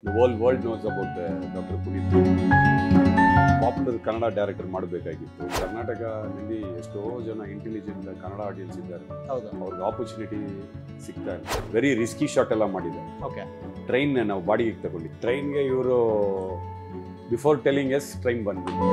The whole world knows about Dr. Puneet. Popular Kannada director ಮಾಡಬೇಕಾಗಿತ್ತು. ಕರ್ನಾಟಕದಲ್ಲಿ ಎಷ್ಟೋ ಜನ ಇಂಟೆಲಿಜೆಂಟ್ ಕನ್ನಡ ಆಡಿಯನ್ಸ್ ಇದ್ದಾರೆ. ಅವ್ರಿಗೆ ಆಪರ್ಚುನಿಟಿ ಸಿಗ್ತಾ ಇಲ್ಲ. ವೆರಿ ರಿಸ್ಕಿ ಶಾಟ್ ಎಲ್ಲ ಮಾಡಿದ್ದಾರೆ. ಟ್ರೈನ್ ನಾವು ಬಾಡಿಗೆ ತಗೊಂಡು ಟ್ರೈನ್ಗೆ ಇವರು ಬಿಫೋರ್ ಟೆಲಿಂಗ್ ಎಸ್ ಟ್ರೈನ್ ಬಂದ್ಬಿಟ್ಟು.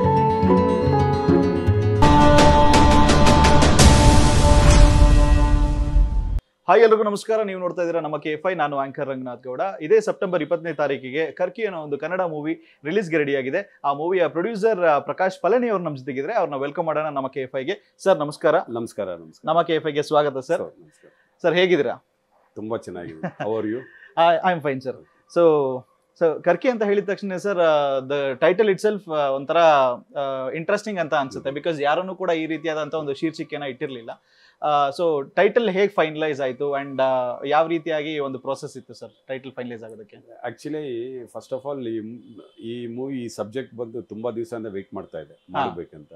ಹಾಯ್ ಎಲ್ಲರಿಗೂ ನಮಸ್ಕಾರ. ನೀವು ನೋಡ್ತಾ ಇದ್ದೀರಾ ನಮ್ಮ KFI. ನಾನು ಆಂಕರ್ ರಂಗನಾಥ್ ಗೌಡ. ಇದೇ ಸೆಪ್ಟೆಂಬರ್ 20ನೇ ತಾರೀಕಿಗೆ ಕರ್ಕಿ ಅನ್ನೋ ಒಂದು ಕನ್ನಡ ಮೂವಿ ರಿಲೀಸ್ಗೆ ರೆಡಿ ಆಗಿದೆ. ಆ ಮೂವಿಯ ಪ್ರೊಡ್ಯೂಸರ್ ಪ್ರಕಾಶ್ ಪಲನಿ ಅವರು ನಮ್ಮ ಜೊತೆಗಿದ್ರೆ ಅವ್ರನ್ನ ವೆಲ್ಕಮ್ ಮಾಡೋಣ ನಮ್ಮ KFIಗೆ. ಸರ್ ನಮಸ್ಕಾರ. ನಮಸ್ಕಾರ. ನಮ್ಮ KFIಗೆ ಸ್ವಾಗತ ಸರ್. ಸರ್ ಹೇಗಿದ್ದೀರಾ? ತುಂಬಾ ಚೆನ್ನಾಗಿದೆ. How are you? I am fine sir. So Karki ಅಂತ ಹೇಳಿದ ತಕ್ಷಣ sir the title itself ಒಂಥರ ಇಂಟ್ರೆಸ್ಟಿಂಗ್ ಅಂತ ಅನ್ಸುತ್ತೆ. ಬಿಕಾಸ್ ಯಾರನ್ನು ಕೂಡ ಈ ರೀತಿಯಾದಂತ ಒಂದು ಶೀರ್ಷಿಕೆನ ಇಟ್ಟಿರ್ಲಿಲ್ಲ. ಸೊ ಟೈಟಲ್ ಹೇಗೆ ಫೈನಲೈಸ್ ಆಯ್ತು ಅಂಡ್ ಯಾವ ರೀತಿಯಾಗಿ ಒಂದು ಪ್ರೋಸೆಸ್ ಇತ್ತು ಸರ್ ಟೈಟಲ್ ಫೈನಲೈಸ್ ಆಗೋದಕ್ಕೆ? ಆಕ್ಚುಲಿ ಫಸ್ಟ್ ಆಫ್ ಆಲ್ ಈ ಮೂವಿ ಸಬ್ಜೆಕ್ಟ್ ಬಂದು ತುಂಬಾ ದಿವಸದಿಂದ ವೆಯ್ಟ್ ಮಾಡ್ತಾ ಇದೆ ಮಾಡಬೇಕಂತ.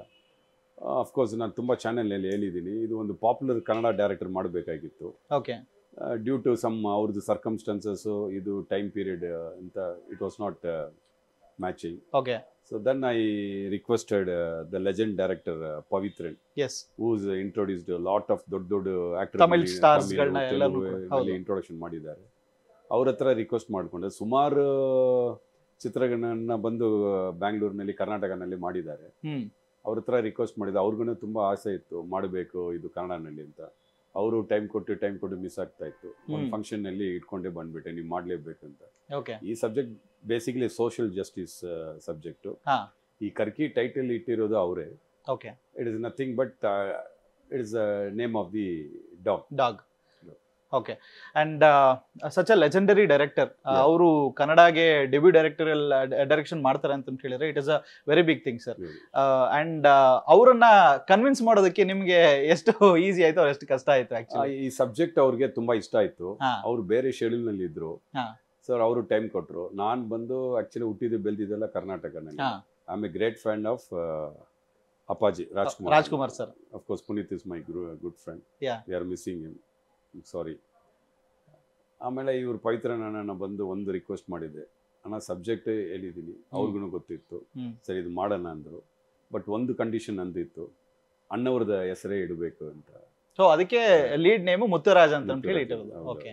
ಅಫ್ಕೋರ್ಸ್ ನಾನು ತುಂಬಾ ಚಾನೆಲ್ ಅಲ್ಲಿ ಹೇಳಿದ್ದೀನಿ, ಇದು ಒಂದು ಪಾಪ್ಯುಲರ್ ಕನ್ನಡ ಡೈರೆಕ್ಟರ್ ಮಾಡಬೇಕಾಗಿತ್ತು. ಓಕೆ. ಡ್ಯೂ ಟು ಸಮ್ ಅವ್ರದ್ದು ಸರ್ಕಮ್ಸ್ಟಾನ್ಸಸ್, ಇದು ಟೈಮ್ ಪೀರಿಯಡ್ ಅಂತ it was not matching. Okay. So then I requested the legend director Pavitran. Yes. Who's introduced a lot of ದೊಡ್ಡ actors, Tamil stars ಗಳನ್ನ ಎಲ್ಲರೂ introduction ಮಾಡಿದ್ದಾರೆ. ಅವ್ರ ಹತ್ರ ರಿಕ್ವೆಸ್ಟ್ ಮಾಡಿಕೊಂಡೆ. ಸುಮಾರು ಚಿತ್ರಗಳನ್ನ ಬಂದು ಬ್ಯಾಂಗ್ಳೂರಿನಲ್ಲಿ ಕರ್ನಾಟಕನಲ್ಲಿ ಮಾಡಿದ್ದಾರೆ. ಅವ್ರ ಹತ್ರ ರಿಕ್ವೆಸ್ಟ್ ಮಾಡಿದೆ. ಅವ್ರಿಗೂ ತುಂಬಾ ಆಸೆ ಇತ್ತು ಮಾಡಬೇಕು ಇದು ಕನ್ನಡನಲ್ಲಿ ಅಂತ. ಅವರು ಟೈಮ್ ಕೊಟ್ಟು ಮಿಸ್ ಆಗ್ತಾ ಇತ್ತು. ಒಂದು ಫಂಕ್ಷನ್ ನಲ್ಲಿ ಇಟ್ಕೊಂಡೇ ಬಂದ್ಬಿಟ್ಟೆ, ನೀವು ಮಾಡ್ಲೇಬೇಕಂತ. ಈ subject basically social justice subject. ಈ ಕರ್ಕಿ ಟೈಟಲ್ ಇಟ್ಟಿರೋದು ಅವರೇ. Okay. It is nothing but it is name of the dog. Okay. And such a legendary director. ಅವರು ಕನ್ನಡಗೆ ಡೆಬ್ಯೂ ಡೈರೆಕ್ಷನ್ ಮಾಡ್ತಾರೆ ಅಂತ ಹೇಳಿದ್ರೆ it is a very big thing sir. And ಅವರನ್ನ convince ಮಾಡೋದಕ್ಕೆ ನಿಮ್ಗೆ ಎಷ್ಟು ಈಸಿ ಆಯ್ತು ಅವ್ರು ಎಷ್ಟು ಕಷ್ಟ ಆಯ್ತು? ಆಕ್ಚುಲಿ ಈ ಸಬ್ಜೆಕ್ಟ್ ಅವ್ರಿಗೆ ತುಂಬಾ ಇಷ್ಟ ಆಯ್ತು. ಅವ್ರು ಬೇರೆ ಶೆಡ್ಯೂಲ್ ನಲ್ಲಿ ಇದ್ರು ಸರ್. ಅವರು ಟೈಮ್ ಕೊಟ್ರು. ನಾನ್ ಬಂದು ಆಕ್ಚುಲಿ ಹುಟ್ಟಿದ್ದು ಬೆಳೆದಿದ್ದೆಲ್ಲ ಕರ್ನಾಟಕನಲ್ಲಿ. I am a great fan of Appaji Rajkumar sir. Of course Puneeth is my good friend. We are missing him, sorry. ಆಮೇಲೆ ಇವ್ರು ಪವಿತ್ರನ ಬಂದು ಒಂದು ರಿಕ್ವೆಸ್ಟ್ ಮಾಡಿದ್ದೆ, ಅಣ್ಣ ಸಬ್ಜೆಕ್ಟ್ ಹೇಳಿದ್ದೀನಿ, ಅವ್ರಿಗೂ ಗೊತ್ತಿತ್ತು, ಸರಿ ಇದು ಮಾಡೋಣ ಅಂದರು. ಬಟ್ ಒಂದು ಕಂಡೀಷನ್ ಅಂದಿತ್ತು, ಅಣ್ಣವ್ರದ ಹೆಸರೇ ಇಡಬೇಕು ಅಂತ. ಸೊ ಅದಕ್ಕೆ ಲೀಡ್ ನೇಮು ಮುತ್ತುರಾಜ್ ಅಂತ ಹೇಳಿ ಇಟ್ಟಿರೋದು. ಓಕೆ.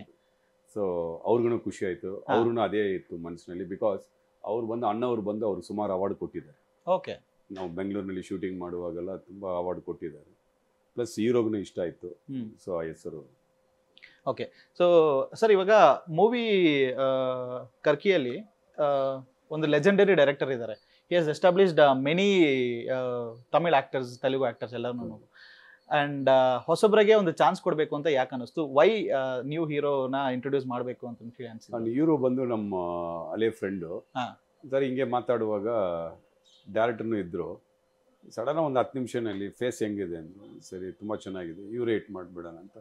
ಸೊ ಅವ್ರಿಗೂ ಖುಷಿ ಆಯ್ತು. ಅವ್ರೂ ಅದೇ ಇತ್ತು ಮನಸ್ಸಿನಲ್ಲಿ. ಬಿಕಾಸ್ ಅವ್ರು ಬಂದು ಅಣ್ಣವ್ರು ಬಂದು ಅವ್ರು ಸುಮಾರು ಅವಾರ್ಡ್ ಕೊಟ್ಟಿದ್ದಾರೆ. ಓಕೆ. ನಾವು ಬೆಂಗಳೂರಿನಲ್ಲಿ ಶೂಟಿಂಗ್ ಮಾಡುವಾಗೆಲ್ಲ ತುಂಬಾ ಅವಾರ್ಡ್ ಕೊಟ್ಟಿದ್ದಾರೆ. ಪ್ಲಸ್ ಹೀರೋಗೂ ಇಷ್ಟ ಆಯ್ತು. ಸೊ ಆ ಹೆಸರು. ಓಕೆ. ಸೊ ಸರ್ ಇವಾಗ ಮೂವಿ ಕರ್ಕಿಯಲ್ಲಿ ಒಂದು ಲೆಜೆಂಡರಿ ಡೈರೆಕ್ಟರ್ ಇದ್ದಾರೆ. He has established many Tamil actors, Telugu actors ಎಲ್ಲರೂ. ಅಂಡ್ ಹೊಸಬ್ರಿಗೆ ಒಂದು ಚಾನ್ಸ್ ಕೊಡಬೇಕು ಅಂತ ಯಾಕೆ ಅನಿಸ್ತು? ವೈ ನ್ಯೂ ಹೀರೋನ ಇಂಟ್ರೊಡ್ಯೂಸ್ ಮಾಡಬೇಕು ಅಂತ ಹೇಳಿ ಅನ್ಸಿತ್ತು? ಹೀರೋ ಬಂದು ನಮ್ಮ ಹಳೆ ಫ್ರೆಂಡು ಸರ್. ಹಿಂಗೆ ಮಾತಾಡುವಾಗ ಡೈರೆಕ್ಟರ್ನು ಇದ್ರು. ಸಡನ್ ಒಂದು 10 ನಿಮಿಷನಲ್ಲಿ ಫೇಸ್ ಹೆಂಗಿದೆ ಅಂದರು. ಸರಿ ತುಂಬ ಚೆನ್ನಾಗಿದೆ, ಇವರೇ ಹಿಟ್ ಮಾಡಿಬಿಡೋಣ ಅಂತ.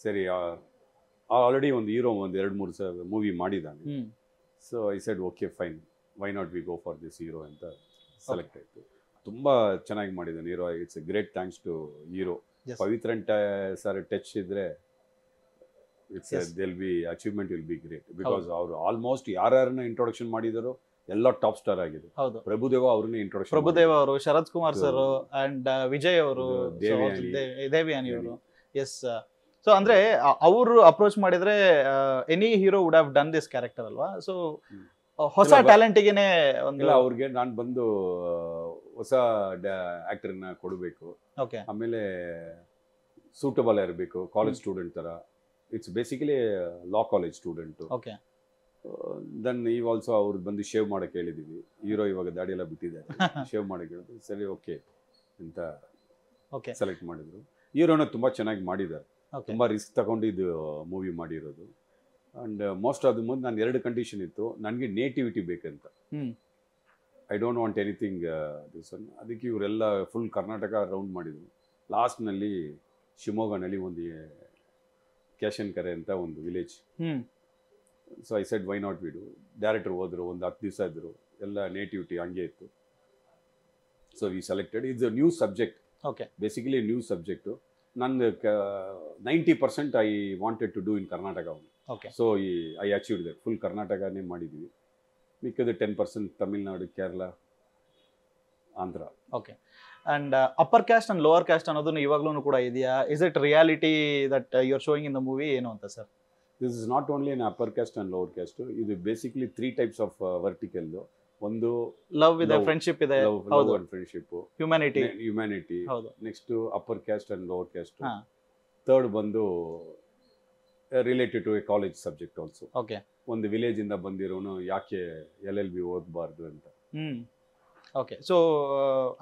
ಸರಿ, ಆಲ್ರೆಡಿ ಒಂದು ಹೀರೋ ಒಂದು 2-3 ಮೂವಿ ಮಾಡಿದ್ದಾನೆ. So I said okay fine, why not we go for this hero ಅಂತ ಸೆಲೆಕ್ಟ್ ಆಯಿತು. ತುಂಬ ಚೆನ್ನಾಗಿ ಮಾಡಿದ್ದಾನೆ hero. It's a great thanks to hero. Pavithran sir touch ಇದ್ರೆ ಇಟ್ಸ್ ದಿಲ್ be achievement will be great. Because ಅವರು ಆಲ್ಮೋಸ್ಟ್ ಯಾರನ್ನ ಇಂಟ್ರೊಡಕ್ಷನ್ ಮಾಡಿದಾರೋ ಎಲ್ಲ ಟಾಪ್ ಸ್ಟಾರ್ ಆಗಿದೆ. ಪ್ರಭುದೇವ ಅವ್ರನ್ನೇ ಇಂಟ್ರೊಡಕ್ಷನ್. ಪ್ರಭುದೇವ ಅವರು, ಶರತ್ ಕುಮಾರ್ ಸರ್ ಅಂಡ್ ವಿಜಯ್ ಅವರು, ದೇವಿಯಾನಿ ಅವರು. ಎಸ್. ಸೊ ಅಂದ್ರೆ ಅವರು ಅಪ್ರೋಚ್ ಮಾಡಿದ್ರೆ any hero would have done this character ಅಲ್ವಾ? ಸೊ ಹೊಸ ಟ್ಯಾಲೆಂಟಿಗೆನೆ ಒಂದು ಅವ್ರಿಗೆ ನಾನು ಬಂದು ಹೊಸ ಆಕ್ಟರ್ನ ಕೊಡಬೇಕು. ಆಮೇಲೆ ಸೂಟಬಲ್ ಇರಬೇಕು, ಕಾಲೇಜ್ ಸ್ಟೂಡೆಂಟ್ ತರ. It's basically law college student. Then even also ಅವ್ರು ಬಂದು ಶೇವ್ ಮಾಡಕ್ಕೆ ಹೇಳಿದೀವಿ. ಹೀರೋ ಇವಾಗ ದಾಡಿ ಎಲ್ಲ ಬಿಟ್ಟಿದ್ದಾರೆ, ಶೇವ್ ಮಾಡಕ್ಕೆ ಹೇಳಿದ್ರು. ಸರಿ ಓಕೆ ಅಂತ ಸೆಲೆಕ್ಟ್ ಮಾಡಿದ್ರು. ಹೀರೋನ ತುಂಬಾ ಚೆನ್ನಾಗಿ ಮಾಡಿದ್ದಾರೆ. ತುಂಬಾ ರಿಸ್ಕ್ ತಗೊಂಡು ಇದು ಮೂವಿ ಮಾಡಿರೋದು. ಅಂಡ್ ಮೋಸ್ಟ್ ಆಫ್ ದ ಮುಂದೆ ನಾನು 2 ಕಂಡೀಷನ್ ಇತ್ತು. ನನಗೆ ನೇಟಿವಿಟಿ ಬೇಕಂತ. I don't want anything this one. ಅದಕ್ಕೆ ಇವರೆಲ್ಲ ಫುಲ್ ಕರ್ನಾಟಕ ರೌಂಡ್ ಮಾಡಿದ್ರು. ಲಾಸ್ಟ್ನಲ್ಲಿ ಶಿವಮೊಗ್ಗನಲ್ಲಿ ಒಂದು ಕ್ಯಾಶನ್ಕೆರೆ ಅಂತ ಒಂದು village. So I said why not we do. Director ಹೋದ್ರು, ಒಂದು 10 ದಿವಸ ಇದ್ರು, ಎಲ್ಲ ನೇಟಿವಿಟಿ ಹಂಗೆ ಇತ್ತು. So we selected. It's a new subject. Basically new subject. ನಂದು 90% I wanted to do in Karnataka. So I achieved that. Full ಕರ್ನಾಟಕನೇ ಮಾಡಿದ್ವಿ. ಮಿಕ್ಕಿದ 10% Tamil Nadu, Kerala, Andhra. Okay. And upper caste and lower caste ಅನ್ನೋದನ್ನು ಇವಾಗ್ಲೂ ಕೂಡ ಇದೆಯಾ? Is it reality that you are showing in the movie ಏನು ಅಂತ sir? This is not only on upper caste and lower caste. ಇದು ಬೇಸಿಕಲಿ 3 ಟೈಪ್ಸ್ ಆಫ್ ವರ್ಟಿಕಲ್. ಒಂದು love ಇದೆ, friendship ಇದೆ, love and friendship, humanity. Next upper caste and lower caste. Third ಬಂದು related to a college subject also. Okay. ಒಂದು village ಇಂದ ಬಂದಿರೋನು ಯಾಕೆ LLB ಓದಬಾರ್ದು ಅಂತ. ಓಕೆ. ಸೊ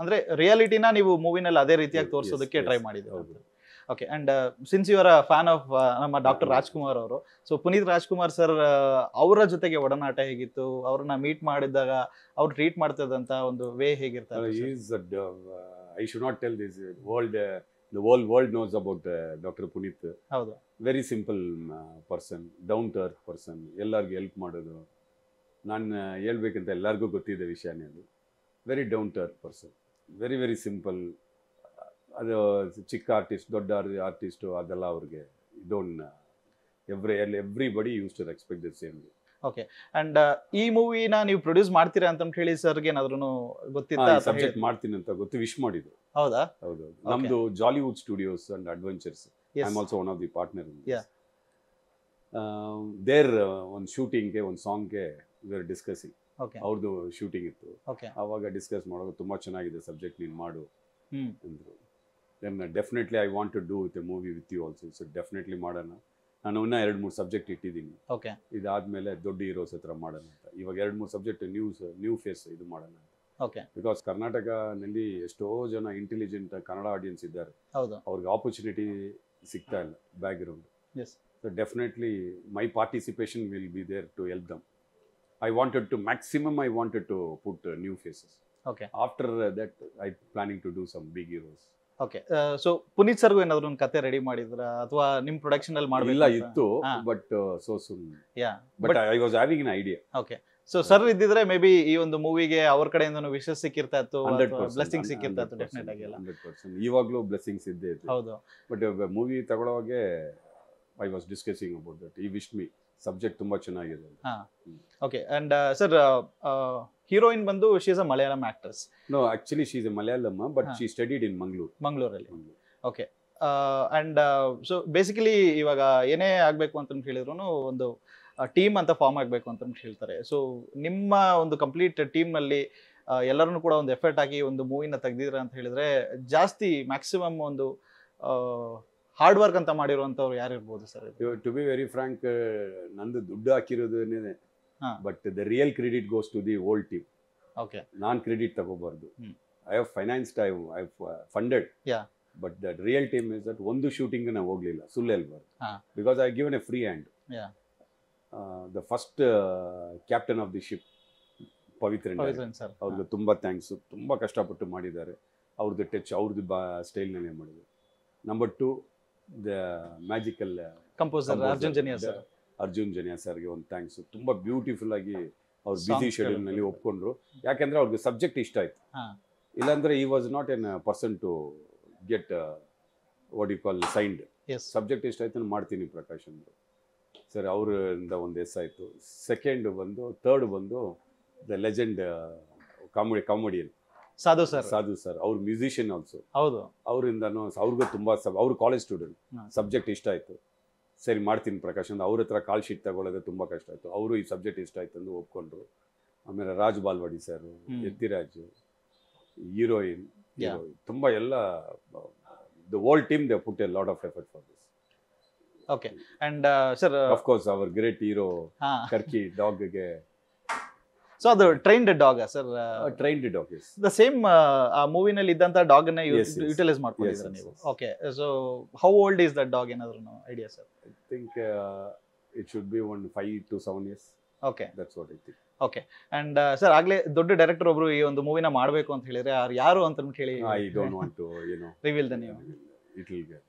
ಅಂದ್ರೆ ರಿಯಾಲಿಟಿನ ನೀವು ಮೂವಿನಲ್ಲಿ ಅದೇ ರೀತಿಯಾಗಿ ತೋರಿಸೋದಕ್ಕೆ ಟ್ರೈ ಮಾಡಿದ್ದೀರಿ. Okay. And since you are a fan of ನಮ್ಮ ಡಾಕ್ಟರ್ ರಾಜ್ಕುಮಾರ್ ಅವರು, ಸೊ ಪುನೀತ್ ರಾಜ್ಕುಮಾರ್ ಸರ್ ಅವರ ಜೊತೆಗೆ ಒಡನಾಟ ಹೇಗಿತ್ತು? ಅವ್ರನ್ನ ಮೀಟ್ ಮಾಡಿದಾಗ ಅವ್ರು ಟ್ರೀಟ್ ಮಾಡ್ತಿದ್ದಂತ ಒಂದು ವೇ ಹೇಗಿರ್ತಾರೆ? I should not tell this world, the whole world knows about Dr. Puneet. ಹೌದು. Very simple person, down to earth person, ಎಲ್ಲರಿಗೂ ಹೆಲ್ಪ್ ಮಾಡೋದು. ನಾನು ಹೇಳ್ಬೇಕಂತ ಎಲ್ಲರಿಗೂ ಗೊತ್ತಿದ್ದ ವಿಷಯನೇ ಅದು. Very down to earth person, very very simple. ಅದು ಚಿಕ್ಕ ಆರ್ಟಿಸ್ಟ್, ದೊಡ್ಡ ಆರ್ಟಿಸ್ಟು ಅದೆಲ್ಲ ಅವ್ರಿಗೆ don't everybody use to respect the same. Okay. And ಈ ಮೂವಿನ ನೀವು ಪ್ರೊಡ್ಯೂಸ್ ಮಾಡ್ತೀರಾ ಅಂತ ಹೇಳಿ ಸರ್ಗೆ ಏನಾದ್ರೂ ಗೊತ್ತಿತ್ತಾ? ಸಬ್ಜೆಕ್ಟ್ ಮಾಡ್ತೀನಿ ಅಂತ ಗೊತ್ತು, ವಿಶ್ ಮಾಡಿದ್ರು. ಹೌದಾ? ಹೌದು. ನಮ್ದು Jollywood studios and adventures. I am also one of the partner in this. There ಒಂದು ಶೂಟಿಂಗ್ಗೆ, ಒಂದು ಸಾಂಗ್ಗೆ ವಿ ಆರ್ ಡಿಸ್ಕಸಿಂಗ್. ಅವ್ರದ್ದು ಶೂಟಿಂಗ್ ಇತ್ತು. ಆವಾಗ ಡಿಸ್ಕಸ್ ಮಾಡೋದು, ತುಂಬಾ ಚೆನ್ನಾಗಿದೆ ಸಬ್ಜೆಕ್ಟ್, ನೀನು ಮಾಡು ಅಂದರು. Then definitely I want to do with a movie with you also. So definitely ಮಾಡೋಣ. ನಾನು ಇನ್ನೂ 2-3 ಸಬ್ಜೆಕ್ಟ್ ಇಟ್ಟಿದ್ದೀನಿ. ಇದಾದ್ಮೇಲೆ ದೊಡ್ಡ ಹೀರೋಸ್ ಹತ್ರ ಮಾಡೋಣ ಅಂತ. ಇವಾಗ 2-3 ಸಬ್ಜೆಕ್ಟ್ ನ್ಯೂ ಫೇಸ್ ಇದು ಮಾಡೋಣ ಅಂತ. ಬಿಕಾಸ್ ಕರ್ನಾಟಕನಲ್ಲಿ ಎಷ್ಟೋ ಜನ ಇಂಟೆಲಿಜೆಂಟ್ ಕನ್ನಡ ಆಡಿಯನ್ಸ್ ಇದ್ದಾರೆ, ಅವ್ರಿಗೆ ಆಪರ್ಚುನಿಟಿ ಸಿಗ್ತಾ ಇಲ್ಲ background. So definitely my participation will be there to help them. I wanted to put new faces. After that, I'm planning to do some big heroes. Okay. So Puneeth ಸರ್ಗೂ ಏನಾದರೂ ಒಂದು ಕತೆ ready ಮಾಡಿದ್ರಾ ಅಥವಾ ನಿಮ್ಮ production ಅಲ್ಲಿ ಮಾಡಬೇಕು? ಇಲ್ಲ, ಇತ್ತು, but so soon. But I was having an idea. Okay. So sir ಇದ್ದಿದ್ರೆ ಮೇ ಬಿ ಈ ಒಂದು ಮೂವಿಗೆ ಅವ್ರ ಕಡೆಯಿಂದನೂ ವಿಶಸ್ ಸಿಕ್ಕಿರ್ತಾ ಇತ್ತು, ಬ್ಲೆಸ್ಸಿಂಗ್ ಸಿಕ್ಕಿರ್ತಾ ಇತ್ತು. ಡೆಫಿನೆಟ್ ಆಗಿ ಎಲ್ಲ 100%. ಇವಾಗಲೂ ಬ್ಲೆಸ್ಸಿಂಗ್ಸ್ ಇದ್ದೇ ಇದೆ. ಹೌದು. ಬಟ್ ಮೂವಿ ತಗೊಳ್ಳೋವಾಗೆ I was discussing about that. He wished me subject ತುಂಬಾ ಚೆನ್ನಾಗಿದೆ. ಓಕೆ. ಅಂಡ್ ಸರ್ ಹೀರೋಯಿನ್ ಬಂದು she is a Malayalam actress. No, actually she is a Malayalam, but she studied in ಮಂಗಳೂರಲ್ಲಿ. ಓಕೆ. ಅಂಡ್ ಸೊ ಬೇಸಿಕಲಿ ಇವಾಗ ಏನೇ ಆಗಬೇಕು ಅಂತ ಹೇಳಿದ್ರು ಒಂದು ಟೀಮ್ ಅಂತ ಫಾರ್ಮ್ ಆಗಬೇಕು ಅಂತ ಹೇಳ್ತಾರೆ. ಸೊ ನಿಮ್ಮ ಒಂದು ಕಂಪ್ಲೀಟ್ ಟೀಮ್ನಲ್ಲಿ ಎಲ್ಲರನ್ನು ಕೂಡ ಒಂದು ಎಫರ್ಟ್ ಹಾಕಿ ಒಂದು ಮೂವಿನ ತೆಗ್ದಿದ್ರ ಅಂತ ಹೇಳಿದ್ರೆ ಜಾಸ್ತಿ ಮ್ಯಾಕ್ಸಿಮಮ್ ಒಂದು ಹಾರ್ಡ್ ವರ್ಕ್ ಅಂತ ಮಾಡಿರುವಂತವ್ರು ಯಾರು ಇರ್ಬೋದು sir? To be very frank, ನಂದು ದುಡ್ಡು ಹಾಕಿರೋದೇನೆ, but the real credit goes to the whole team. Okay. ನಾನ್ ಕ್ರೆಡಿಟ್ ತಗೋಬಾರ್ದು. I have financed, I have funded, but the real team is that ಒಂದು ಶೂಟಿಂಗ್ ನಾವು ಹೋಗ್ಲಿಲ್ಲ, ಸುಳ್ಳು ಹೇಳ್ಬಾರ್ದು. Because I given a free hand. The first captain of the ship Pavithran sir, ಅವ್ರಿಗೆ ತುಂಬಾ thanks. ತುಂಬಾ ಕಷ್ಟಪಟ್ಟು ಮಾಡಿದ್ದಾರೆ. ಅವ್ರದ್ದು ಟಚ್, ಅವ್ರದ್ದು ಸ್ಟೈಲ್ನಲ್ಲೇ ಮಾಡಿದ್ದಾರೆ. Number 2, the magical composer Arjun Janya ಸರ್ಗೆ ಒಂದು ಥ್ಯಾಂಕ್ಸ್. ತುಂಬಾ ಬ್ಯೂಟಿಫುಲ್ ಆಗಿ ಅವ್ರ ಬಿಸಿ ಶೆಡ್ಯೂಲ್ ನಲ್ಲಿ ಒಪ್ಕೊಂಡ್ರು. ಯಾಕೆಂದ್ರೆ ಅವ್ರಿಗೆ ಸಬ್ಜೆಕ್ಟ್ ಇಷ್ಟ ಆಯ್ತು. ಇಲ್ಲಾಂದ್ರೆ ಈ was not an person to get what you call signed. Subject ಇಷ್ಟ ಆಯ್ತು, ಮಾಡ್ತೀನಿ ಪ್ರಕಾಶ್ ಅಂದ್ರು. ಸರ್, ಅವರಿಂದ ಒಂದು ಆಯ್ತು. ಸೆಕೆಂಡ್ ಬಂದು, ಥರ್ಡ್ ಬಂದು ದ ಲೆಜೆಂಡ್ ಕಾಮಿಡಿಯನ್ ಸಾಧು ಸರ್, ಅವ್ರ ಮ್ಯೂಸಿಷಿಯನ್ ಆಲ್ಸೋ. ಹೌದು. ಅವರಿಂದನೂ ಅವ್ರಿಗೂ ತುಂಬಾ ಅವ್ರು ಕಾಲೇಜ್ ಸ್ಟೂಡೆಂಟ್, ಸಬ್ಜೆಕ್ಟ್ ಇಷ್ಟ ಆಯ್ತು. ಸರಿ ಮಾಡ್ತೀನಿ ಪ್ರಕಾಶ್ ಅಂತ ಅವ್ರ ಹತ್ರ ಕಾಲ್ ಶೀಟ್ ತಗೊಳ್ಳೋದು ತುಂಬಾ ಕಷ್ಟ ಆಯ್ತು. ಅವರು ಈ ಸಬ್ಜೆಕ್ಟ್ ಇಷ್ಟ ಆಯ್ತು ಅಂದು ಒಪ್ಕೊಂಡ್ರು. ಆಮೇಲೆ ರಾಜ್ ಬಾಲ್ವಾಡಿ ಸರ್, ಎತ್ತಿರಾಜ್, ಹೀರೋಯಿನ್, ತುಂಬಾ ಎಲ್ಲ the whole team they put a lot of effort for this. Okay. And sir, of course our great hero Karki ಡಾಗ್ಗೆ. ಸೊ ಅದು trained dog sir? Trained dog, yes. The same ಆ ಮೂವಿನಲ್ಲಿ ಇದ್ದಂತ ಡಾಗ್ ಅನ್ನ utilise ಮಾಡ್ಕೊಂಡಿದ್ದೀರಾ ನೀವು? Okay. So how old is that dog? ಏನಾದರೂ idea sir? I think it should be 5 to 7 years. Okay, that's what I think. Okay. And sir, ಆಗ್ಲೇ ದೊಡ್ಡ director ಒಬ್ರು ಈ ಒಂದು ಮೂವಿನ ಮಾಡಬೇಕು ಅಂತ ಹೇಳಿದ್ರೆ ಯಾರು ಅಂತ ಹೇಳಿ? I don't want to reveal the name. It will get.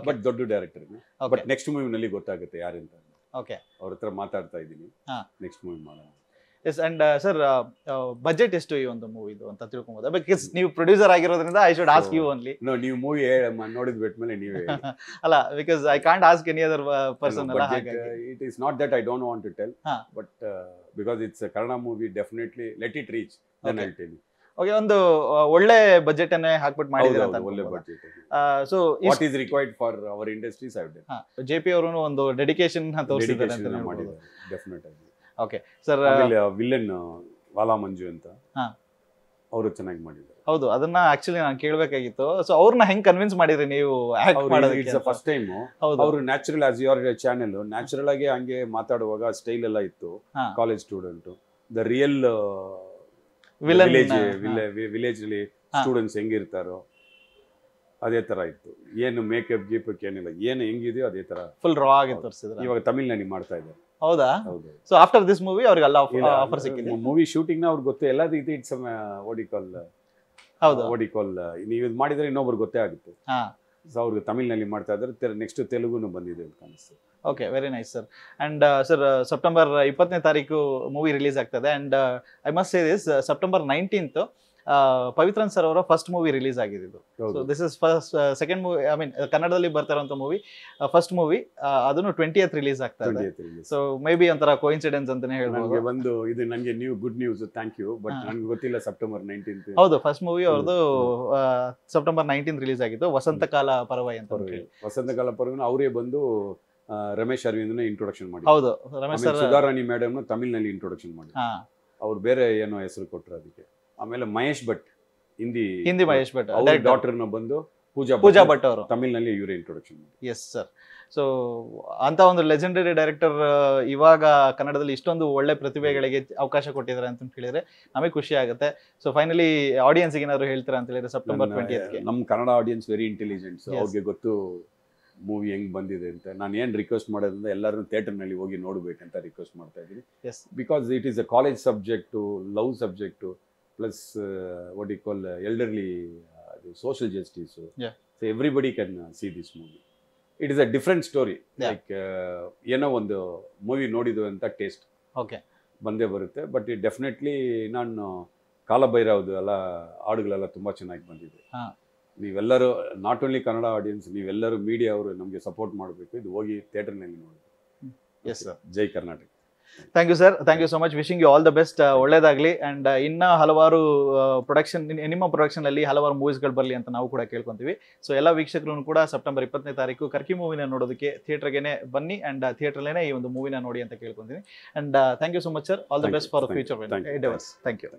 But ದೊಡ್ಡ ಡೈರೆಕ್ಟರ್, ಬಟ್ ನೆಕ್ಸ್ಟ್ ಮೂವಿನಲ್ಲಿ ಗೊತ್ತಾಗುತ್ತೆ ಯಾರಂತ. ಓಕೆ. ಅವ್ರ ಹತ್ರ ಮಾತಾಡ್ತಾ ಇದ್ದೀನಿ, ನೆಕ್ಸ್ಟ್ ಮೂವಿ ಮಾಡೋಣ. ಎಸ್ ಅಂಡ್ ಸರ್ ಬಜೆಟ್ ಎಷ್ಟು ಈ ಒಂದು ಮೂವಿದು ಅಂತ ತಿಳ್ಕೊಬೋದಾ? ಬಿಕಾಸ್ ನೀವು ಪ್ರೊಡ್ಯೂಸರ್ ಆಗಿರೋದ್ರಿಂದ I should ask you only. ನೀವು ಮೂವಿ ನೋಡಿದ ಬಿಟ್ಮೇಲೆ ನೀವೇ ಅಲ್ಲ, because I can't ask any other person ಅಲ್ಲ, ಹಾಗಾಗಿ it is not that I don't want to tell, but because it's a Kannada movie, definitely let it reach then I will tell you. Okay, ಒಂದು ಒಳ್ಳೆ budget ಅನ್ನೇ ಹಾಕ್ಬಿಟ್ಟು ಮಾಡಿದ್ದೀರಾ ಅಂತ ಒಳ್ಳೆ budget. So what is required for our industries I will done. J P ಅವರು ಒಂದು dedication ತೋರಿಸಿದ್ದಾರೆ ಅಂತ ಮಾಡಿದ್ದಾರೆ ಡೆಫಿನೆಟ್ ಆಗಿ. ಓಕೆ ಸರ್, ವಿಲನ್ ವಾಲಾ ಮಂಜು ಅಂತ ಅವರು ಚೆನ್ನಾಗಿ ಮಾಡಿದ್ದಾರೆ. ಹೌದು, ಅದನ್ನ ಆಕ್ಚುಲಿ ನಾನು ಕೇಳಬೇಕಾಗಿತ್ತು. ಸೊ ಅವ್ರನ್ನ ಹೆಂಗ್ ಕನ್ವಿನ್ಸ್ ಮಾಡಿದ್ರಿ ನೀವು ಆಕ್ಟ್ ಮಾಡೋದಕ್ಕೆ? ಇಟ್ಸ್ ಫಸ್ಟ್ ಟೈಮ್ ಅವರು natural as your channel natural ಆಗಿ ಹಂಗೆ ಮಾತಾಡುವಾಗ ಸ್ಟೈಲ್ ಎಲ್ಲ ಇತ್ತು. College student the real village ಅಲ್ಲಿ ಸ್ಟೂಡೆಂಟ್ಸ್ ಹೆಂಗಿರ್ತಾರೋ ಅದೇ ತರ ಇತ್ತು. ಏನು ಮೇಕಪ್ ಗೀಪಕ್ ಏನಿಲ್ಲ, ಏನು ಹೆಂಗಿದೆಯೋ ಅದೇ ತರ ಫುಲ್ ರಾ ಆಗಿ ತೋರಿಸಿದ್ರು. ಇವಾಗ ತಮಿಳ್ನಲ್ಲಿ ಮಾಡ್ತಾ ಇದ್ದಾರೆ. ಹೌದಾ? ಹೌದು. ಸೊ ಆಫ್ಟರ್ ದಿಸ್ ಮೂವಿ ಅವ್ರಿಗೆ ಎಲ್ಲ ಆಫರ್ ಸಿಕ್ಕಿದೆ. ಮೂವಿ ಶೂಟಿಂಗ್ ನ ಅವ್ರಿಗೆ ಗೊತ್ತೇ ಎಲ್ಲ ಇದು. ಇಟ್ಸ್ ಓಡಿಕಾಲ್. ಹೌದು, ಓಡಿಕಾಲ್ ನೀವು ಇದು ಮಾಡಿದ್ರೆ ಇನ್ನೊಬ್ರು ಗೊತ್ತೇ ಆಗುತ್ತೆ. ಸೊ ಅವ್ರಿಗೆ ತಮಿಳ್ನಲ್ಲಿ ಮಾಡ್ತಾ ಇದ್ದಾರೆ. ನೆಕ್ಸ್ಟ್ ತೆಲುಗುನು ಬಂದಿದೆ ಅಂತ ಕಾಣಿಸ್ತು. Okay, very nice sir. And sir, September 20ನೇ ತಾರೀಕು ಮೂವಿ ರಿಲೀಸ್ ಆಗ್ತದೆ. And I must say this, September 19th Pavithran sir ಅವರ ಫಸ್ಟ್ ಮೂವಿ ರಿಲೀಸ್ ಆಗಿದೆ ಇದು. So this is first second movie, I mean ಕನ್ನಡದಲ್ಲಿ ಬರ್ತಾ ಇರುವಂತ ಮೂವಿ, ಫಸ್ಟ್ ಮೂವಿ. ಅದನ್ನು 20th ರಿಲೀಸ್ ಆಗ್ತಾ ಇದೆ. ಸೊ ಮೇ ಬಿ ಒಂಥರ ಕೋಇನ್ಸಿಡೆನ್ಸ್ ಅಂತಾನೆ ಹೇಳ್ಬೋದು. ಒಂದು ಇದು ನನಗೆ new good news, thank you. But ನನಗೆ ಗೊತ್ತಿಲ್ಲ ಸೆಪ್ಟೆಂಬರ್ 19th. ಹೌದು, ಫಸ್ಟ್ ಮೂವಿ ಅವ್ರದ್ದು ಸೆಪ್ಟೆಂಬರ್ 19th ರಿಲೀಸ್ ಆಗಿತ್ತು, ವಸಂತಕಾಲ ಪರವೈ ಅಂತ. ವಸಂತಕಾಲ ಪರವೈ ಅವರೇ ಬಂದು ರಮೇಶ್ ಅರವಿಂದ್ನ ಇಂಟ್ರೊಡಕ್ಷನ್ ಮಾಡಿ. ಹೌದು, ರಮೇಶ್ ಸರ್ ಸುಧಾರಾಣಿ ಮೇಡಮ್ ತಮಿಳ್ನಲ್ಲಿ ಇಂಟ್ರೊಡಕ್ಷನ್ ಮಾಡಿ. ಅವ್ರು ಬೇರೆ ಏನೋ ಹೆಸರು ಕೊಟ್ಟರು ಅದಕ್ಕೆ. ಆಮೇಲೆ ಮಹೇಶ್ ಭಟ್, ಹಿಂದಿ ಮಹೇಶ್ ಭಟ್ ಡಾಕ್ಟರ್ನ ಬಂದು ಪೂಜಾ ಭಟ್ ಅವರು ತಮಿಳ್ನಲ್ಲಿ ಇವರೇ ಇಂಟ್ರೊಡಕ್ಷನ್ ಮಾಡಿ. Yes sir. ಸೊ ಅಂತ ಒಂದು ಲೆಜೆಂಡರಿ ಡೈರೆಕ್ಟರ್ ಇವಾಗ ಕನ್ನಡದಲ್ಲಿ ಇಷ್ಟೊಂದು ಒಳ್ಳೆ ಪ್ರತಿಭೆಗಳಿಗೆ ಅವಕಾಶ ಕೊಟ್ಟಿದ್ದಾರೆ ಅಂತ ಹೇಳಿದ್ರೆ ನಮಗೆ ಖುಷಿ ಆಗುತ್ತೆ. ಸೊ ಫೈನಲಿ ಆಡಿಯನ್ಸ್ಗೆ ಏನಾದ್ರು ಹೇಳ್ತೀರಾ ಅಂತ ಹೇಳಿದ್ರೆ ಸೆಪ್ಟೆಂಬರ್ 20th ನಮ್ಮ ಕನ್ನಡ ಆಡಿಯನ್ಸ್ ವೆರಿ ಇಂಟೆಲಿಜೆಂಟ್ಸ್. ಅವ್ರಿಗೆ ಗೊತ್ತು ಮೂವಿ ಹೆಂಗ್ ಬಂದಿದೆ ಅಂತ. ನಾನು ಏನ್ ರಿಕ್ವೆಸ್ಟ್ ಮಾಡೋದ್ರಿಂದ ಎಲ್ಲರೂ ಥಿಯೇಟರ್ ನಲ್ಲಿ ಹೋಗಿ ನೋಡ್ಬೇಕಂತ ರಿಕ್ವೆಸ್ಟ್ ಮಾಡ್ತಾ ಇದ್ದೀನಿ. Because it is a college subject, love subject, plus what you call elderly social justice. So everybody can see this movie. It is a different story. Like ಏನೋ ಒಂದು ಮೂವಿ ನೋಡಿದ್ದು ಅಂತ ಟೇಸ್ಟ್ ಬಂದೇ ಬರುತ್ತೆ. ಬಟ್ ಇಟ್ ಡೆಫಿನೆಟ್ಲಿ ನಾನು ಕಾಲಭೈರವದು ಎಲ್ಲ ಹಾಡುಗಳೆಲ್ಲ ತುಂಬಾ ಚೆನ್ನಾಗಿ ಬಂದಿದೆ. ನೀವೆಲ್ಲರೂ ನಾಟ್ ಓನ್ಲಿ ಕನ್ನಡ ಆಡಿಯನ್ಸ್, ನೀವೆಲ್ಲರೂ ಮೀಡಿಯಾ ಅವರು ನಮಗೆ ಸಪೋರ್ಟ್ ಮಾಡಬೇಕು. ಇದು ಹೋಗಿ ಥಿಯೇಟರ್ನಲ್ಲಿ ನೋಡಿ. Yes sir. ಜೈ Karnataka. Thank you sir, thank you so much. Wishing you all the best. ಒಳ್ಳೇದಾಗಲಿ. ಆ್ಯಂಡ್ ಇನ್ನು ಹಲವಾರು ಪ್ರೊಡಕ್ಷನ್, ನಿಮ್ಮ ಪ್ರೊಡಕ್ಷನಲ್ಲಿ ಹಲವಾರು ಮೂವೀಸ್ಗಳು ಬರಲಿ ಅಂತ ನಾವು ಕೂಡ ಕೇಳ್ಕೊತೀವಿ. ಸೊ ಎಲ್ಲ ವೀಕ್ಷಕರು ಕೂಡ ಸೆಪ್ಟೆಂಬರ್ 20ನೇ ತಾರೀಕು ಕರ್ಕಿ ಮೂವಿನ ನೋಡೋದಕ್ಕೆ ಥಿಯೇಟರ್ಗೆ ಬನ್ನಿ. ಆ್ಯಂಡ್ ಥಿಯೇಟರ್ಲೇನೆ ಈ ಒಂದು ಮೂವಿನ ನೋಡಿ ಅಂತ ಕೇಳ್ಕೊತೀನಿ. And thank you so much sir. All the best for future. Thank you.